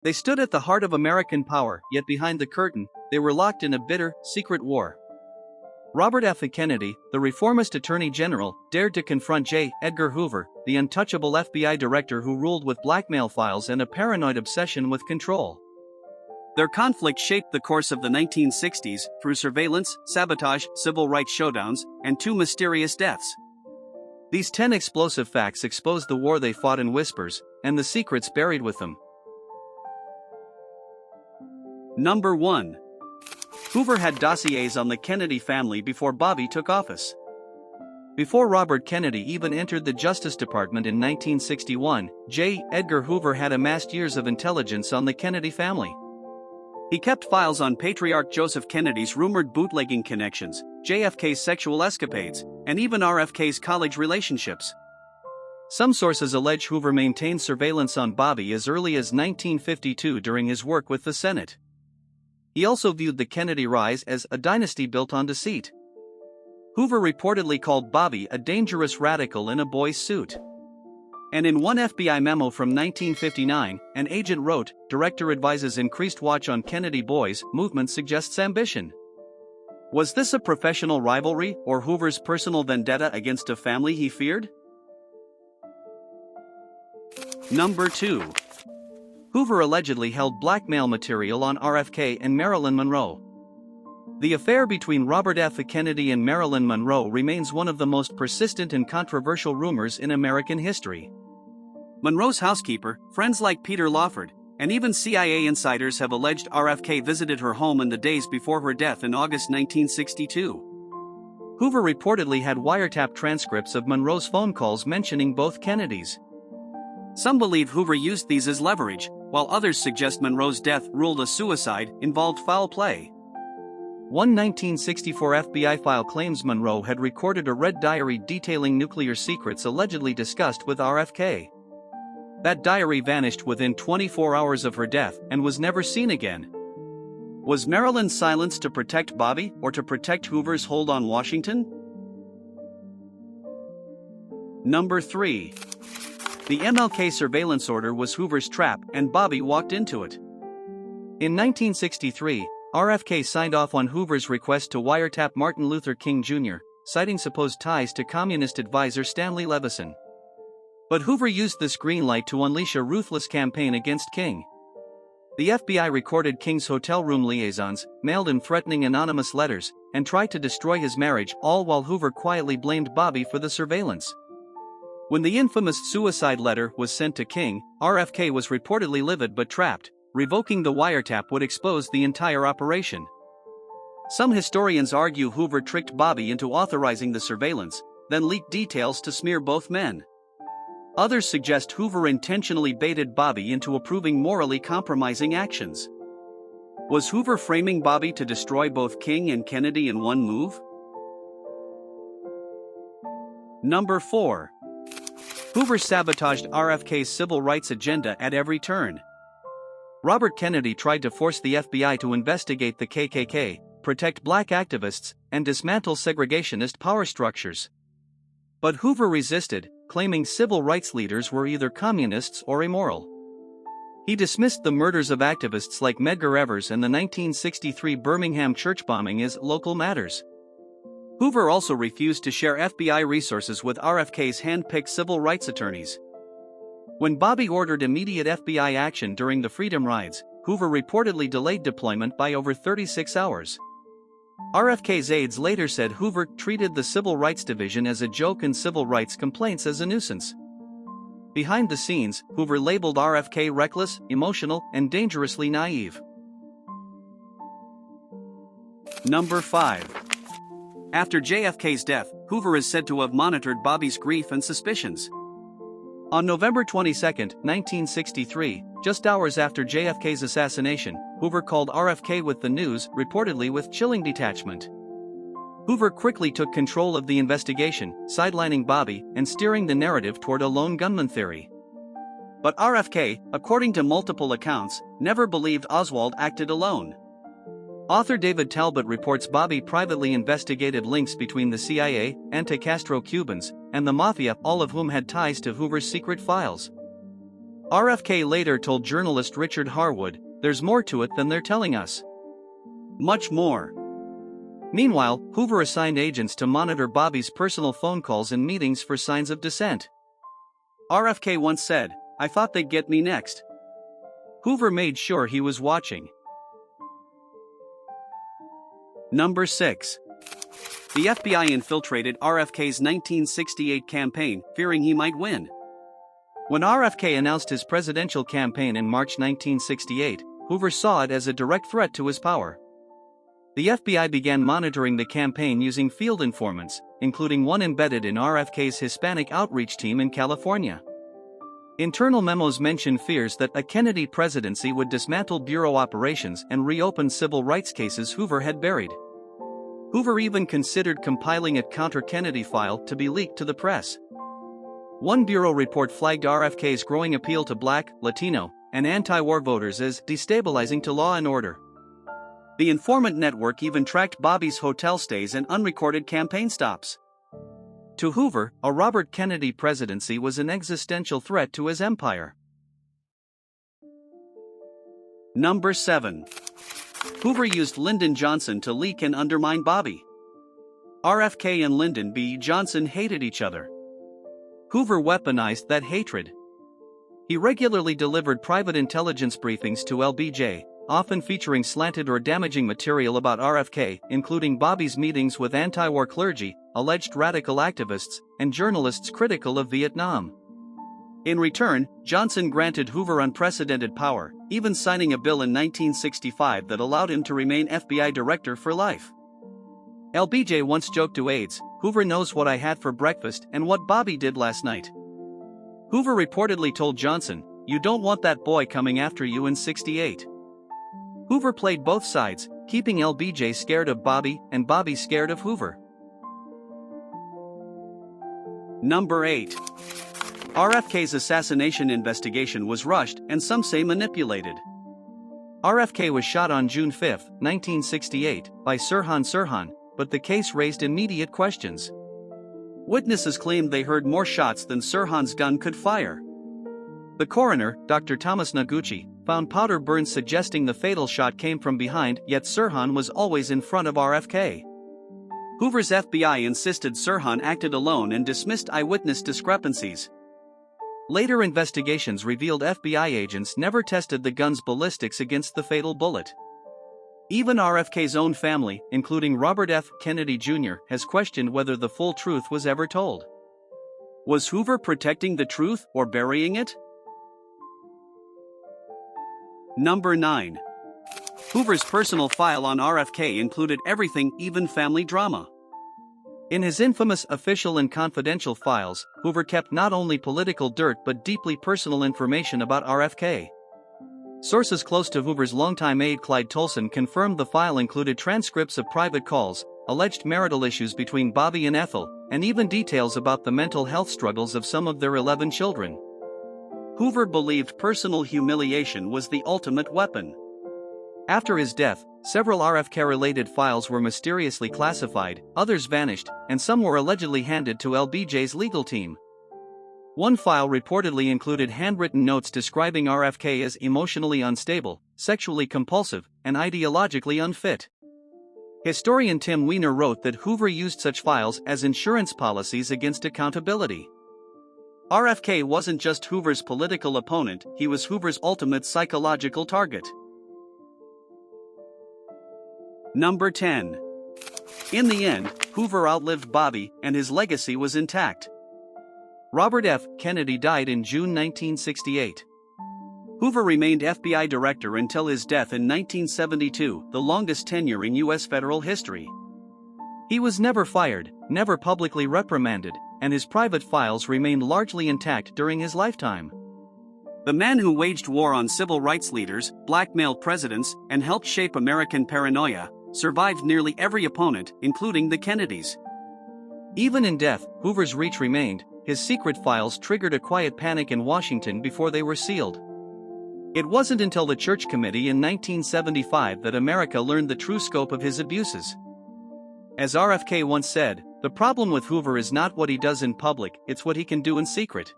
They stood at the heart of American power, yet behind the curtain, they were locked in a bitter, secret war. Robert F. Kennedy, the reformist attorney general, dared to confront J. Edgar Hoover, the untouchable FBI director who ruled with blackmail files and a paranoid obsession with control. Their conflict shaped the course of the 1960s through surveillance, sabotage, civil rights showdowns, and 2 mysterious deaths. These 10 explosive facts expose the war they fought in whispers, and the secrets buried with them. Number 1. Hoover had dossiers on the Kennedy family before Bobby took office. Before Robert Kennedy even entered the Justice Department in 1961, J. Edgar Hoover had amassed years of intelligence on the Kennedy family. He kept files on Patriarch Joseph Kennedy's rumored bootlegging connections, JFK's sexual escapades, and even RFK's college relationships. Some sources allege Hoover maintained surveillance on Bobby as early as 1952 during his work with the Senate. He also viewed the Kennedy rise as a dynasty built on deceit. Hoover reportedly called Bobby a dangerous radical in a boy's suit. And in one FBI memo from 1959, an agent wrote, "Director advises increased watch on Kennedy boys, movement suggests ambition." Was this a professional rivalry or Hoover's personal vendetta against a family he feared? Number 2. Hoover allegedly held blackmail material on RFK and Marilyn Monroe. The affair between Robert F. Kennedy and Marilyn Monroe remains one of the most persistent and controversial rumors in American history. Monroe's housekeeper, friends like Peter Lawford, and even CIA insiders have alleged RFK visited her home in the days before her death in August 1962. Hoover reportedly had wiretap transcripts of Monroe's phone calls mentioning both Kennedys. Some believe Hoover used these as leverage, while others suggest Monroe's death ruled a suicide, involved foul play. One 1964 FBI file claims Monroe had recorded a red diary detailing nuclear secrets allegedly discussed with RFK. That diary vanished within 24 hours of her death and was never seen again. Was Marilyn's silence to protect Bobby or to protect Hoover's hold on Washington? Number 3. The MLK surveillance order was Hoover's trap and Bobby walked into it. In 1963, RFK signed off on Hoover's request to wiretap Martin Luther King Jr., citing supposed ties to communist advisor Stanley Levison. But Hoover used this green light to unleash a ruthless campaign against King. The FBI recorded King's hotel room liaisons, mailed him threatening anonymous letters, and tried to destroy his marriage, all while Hoover quietly blamed Bobby for the surveillance. When the infamous suicide letter was sent to King, RFK was reportedly livid but trapped. Revoking the wiretap would expose the entire operation. Some historians argue Hoover tricked Bobby into authorizing the surveillance, then leaked details to smear both men. Others suggest Hoover intentionally baited Bobby into approving morally compromising actions. Was Hoover framing Bobby to destroy both King and Kennedy in one move? Number 4. Hoover sabotaged RFK's civil rights agenda at every turn. Robert Kennedy tried to force the FBI to investigate the KKK, protect black activists, and dismantle segregationist power structures. But Hoover resisted, claiming civil rights leaders were either communists or immoral. He dismissed the murders of activists like Medgar Evers and the 1963 Birmingham church bombing as local matters. Hoover also refused to share FBI resources with RFK's hand-picked civil rights attorneys. When Bobby ordered immediate FBI action during the Freedom Rides, Hoover reportedly delayed deployment by over 36 hours. RFK's aides later said Hoover treated the Civil Rights Division as a joke and civil rights complaints as a nuisance. Behind the scenes, Hoover labeled RFK reckless, emotional, and dangerously naive. Number 5. After JFK's death, Hoover is said to have monitored Bobby's grief and suspicions. On November 22, 1963, just hours after JFK's assassination, Hoover called RFK with the news, reportedly with chilling detachment. Hoover quickly took control of the investigation, sidelining Bobby and steering the narrative toward a lone gunman theory. But RFK, according to multiple accounts, never believed Oswald acted alone. Author David Talbot reports Bobby privately investigated links between the CIA, anti-Castro Cubans, and the Mafia, all of whom had ties to Hoover's secret files. RFK later told journalist Richard Harwood, "There's more to it than they're telling us. Much more." Meanwhile, Hoover assigned agents to monitor Bobby's personal phone calls and meetings for signs of dissent. RFK once said, "I thought they'd get me next." Hoover made sure he was watching. Number 6. The FBI infiltrated RFK's 1968 campaign, fearing he might win. When RFK announced his presidential campaign in March 1968, Hoover saw it as a direct threat to his power. The FBI began monitoring the campaign using field informants, including one embedded in RFK's Hispanic outreach team in California. Internal memos mention fears that a Kennedy presidency would dismantle bureau operations and reopen civil rights cases Hoover had buried. Hoover even considered compiling a counter-Kennedy file to be leaked to the press. One bureau report flagged RFK's growing appeal to Black, Latino, and anti-war voters as destabilizing to law and order. The informant network even tracked Bobby's hotel stays and unrecorded campaign stops. To Hoover, a Robert Kennedy presidency was an existential threat to his empire. Number 7. Hoover used Lyndon Johnson to leak and undermine Bobby. RFK and Lyndon B. Johnson hated each other. Hoover weaponized that hatred. He regularly delivered private intelligence briefings to LBJ, often featuring slanted or damaging material about RFK, including Bobby's meetings with anti-war clergy, alleged radical activists, and journalists critical of Vietnam. In return, Johnson granted Hoover unprecedented power, even signing a bill in 1965 that allowed him to remain FBI director for life. LBJ once joked to aides, "Hoover knows what I had for breakfast and what Bobby did last night." Hoover reportedly told Johnson, "You don't want that boy coming after you in '68. Hoover played both sides, keeping LBJ scared of Bobby and Bobby scared of Hoover. Number 8. RFK's assassination investigation was rushed and some say manipulated. RFK was shot on June 5, 1968, by Sirhan Sirhan, but the case raised immediate questions. Witnesses claimed they heard more shots than Sirhan's gun could fire. The coroner, Dr. Thomas Noguchi, found powder burns suggesting the fatal shot came from behind, yet Sirhan was always in front of RFK. Hoover's FBI insisted Sirhan acted alone and dismissed eyewitness discrepancies. Later investigations revealed FBI agents never tested the gun's ballistics against the fatal bullet. Even RFK's own family, including Robert F. Kennedy Jr., has questioned whether the full truth was ever told. Was Hoover protecting the truth or burying it? Number 9. Hoover's personal file on RFK included everything, even family drama. In his infamous official and confidential files, Hoover kept not only political dirt but deeply personal information about RFK. Sources close to Hoover's longtime aide Clyde Tolson confirmed the file included transcripts of private calls, alleged marital issues between Bobby and Ethel, and even details about the mental health struggles of some of their 11 children. Hoover believed personal humiliation was the ultimate weapon. After his death, several RFK-related files were mysteriously classified, others vanished, and some were allegedly handed to LBJ's legal team. One file reportedly included handwritten notes describing RFK as emotionally unstable, sexually compulsive, and ideologically unfit. Historian Tim Weiner wrote that Hoover used such files as insurance policies against accountability. RFK wasn't just Hoover's political opponent, he was Hoover's ultimate psychological target. Number 10. In the end, Hoover outlived Bobby, and his legacy was intact. Robert F. Kennedy died in June 1968. Hoover remained FBI director until his death in 1972, the longest tenure in U.S. federal history. He was never fired, never publicly reprimanded, and his private files remained largely intact during his lifetime. The man who waged war on civil rights leaders, blackmailed presidents, and helped shape American paranoia, survived nearly every opponent, including the Kennedys. Even in death, Hoover's reach remained. His secret files triggered a quiet panic in Washington before they were sealed. It wasn't until the Church Committee in 1975 that America learned the true scope of his abuses. As RFK once said, "The problem with Hoover is not what he does in public, it's what he can do in secret."